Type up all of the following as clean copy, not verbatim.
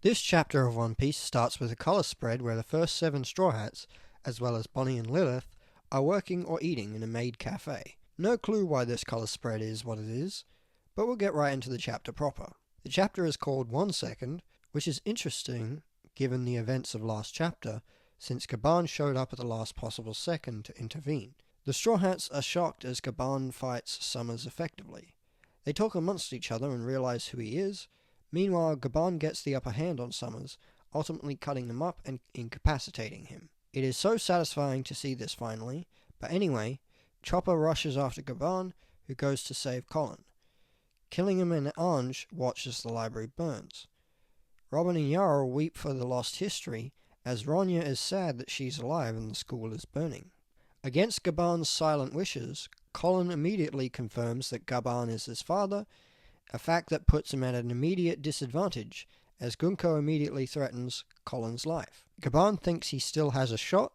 This chapter of One Piece starts with a colour spread where the first 7 Straw Hats, as well as Bonnie and Lilith, are working or eating in a maid cafe. No clue why this colour spread is what it is, but we'll get right into the chapter proper. The chapter is called 1 Second, which is interesting given the events of last chapter, since Gaban showed up at the last possible second to intervene. The Straw Hats are shocked as Gaban fights Summers effectively. They talk amongst each other and realise who he is. Meanwhile, Gaban gets the upper hand on Summers, ultimately cutting them up and incapacitating him. It is so satisfying to see this finally, but anyway, Chopper rushes after Gaban, who goes to save Colin. Killing him and Ange watch as the library burns. Robin and Yara weep for the lost history, as Ronya is sad that she's alive and the school is burning. Against Gaban's silent wishes, Colin immediately confirms that Gaban is his father, a fact that puts him at an immediate disadvantage, as Gunko immediately threatens Colin's life. Gaban thinks he still has a shot.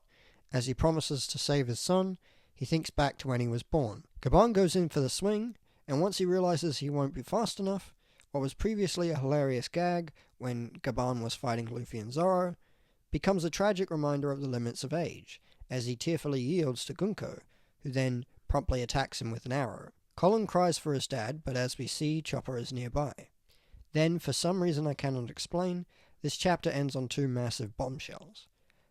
As he promises to save his son, he thinks back to when he was born. Gaban goes in for the swing, and once he realizes he won't be fast enough, what was previously a hilarious gag when Gaban was fighting Luffy and Zoro, becomes a tragic reminder of the limits of age, as he tearfully yields to Gunko, who then promptly attacks him with an arrow. Colin cries for his dad, but as we see, Chopper is nearby. Then, for some reason I cannot explain, this chapter ends on 2 massive bombshells.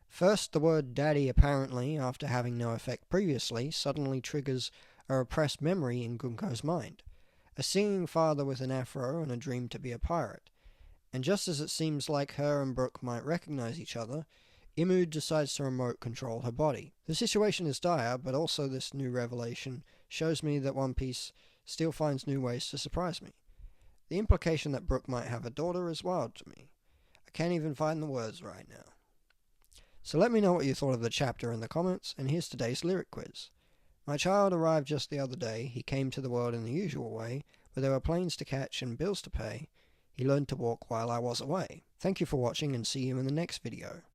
First, the word daddy apparently, after having no effect previously, suddenly triggers a repressed memory in Gunko's mind. A singing father with an afro and a dream to be a pirate. And just as it seems like her and Brook might recognize each other, Imud decides to remote control her body. The situation is dire, but also this new revelation shows me that One Piece still finds new ways to surprise me. The implication that Brook might have a daughter is wild to me. I can't even find the words right now. So let me know what you thought of the chapter in the comments, and here's today's lyric quiz. My child arrived just the other day. He came to the world in the usual way, but there were planes to catch and bills to pay. He learned to walk while I was away. Thank you for watching, and see you in the next video.